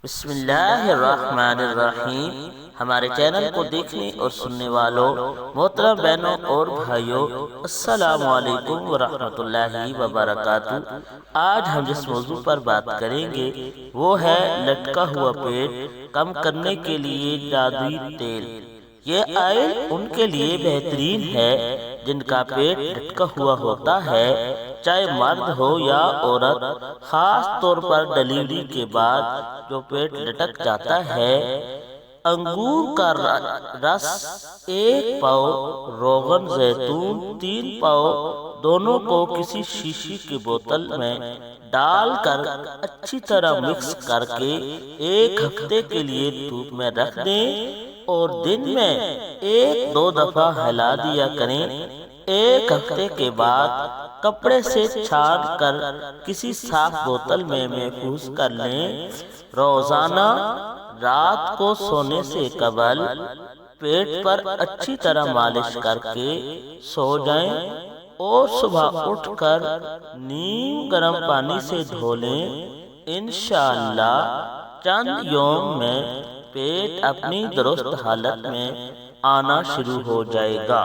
بسم اللہ الرحمن الرحیم۔ ہمارے چینل کو دیکھنے اور سننے والوں محترم بہنوں اور بھائیوں، السلام علیکم ورحمۃ اللہ وبرکاتہ۔ آج ہم جس موضوع پر بات کریں گے وہ ہے لٹکا ہوا پیٹ کم کرنے کے لیے جادوئی تیل۔ یہ آئل ان کے لیے بہترین ہے جن کا پیٹ لٹکا ہوا ہوتا ہے، چاہے مرد ہو یا عورت، خاص طور پر ڈلیوری کے بعد جو پیٹ لٹک جاتا ہے۔ انگور کا رس 1 پاؤ، روغن زیتون 3 پاؤ، دونوں کو کسی شیشی کی بوتل میں ڈال کر اچھی طرح مکس کر کے 1 ہفتے کے لیے دھوپ میں رکھ دیں اور دن میں 1-2 دفعہ ہلا دیا کریں۔ 1 ہفتے کے بعد کپڑے سے چھان کر کسی صاف بوتل میں محفوظ کر لیں۔ روزانہ رات کو سونے سے قبل پیٹ پر اچھی طرح مالش کر کے سو جائیں اور صبح اٹھ کر نیم گرم پانی سے دھو لیں۔ انشاءاللہ چند یوم میں پیٹ اپنی درست حالت میں آنا شروع ہو جائے گا۔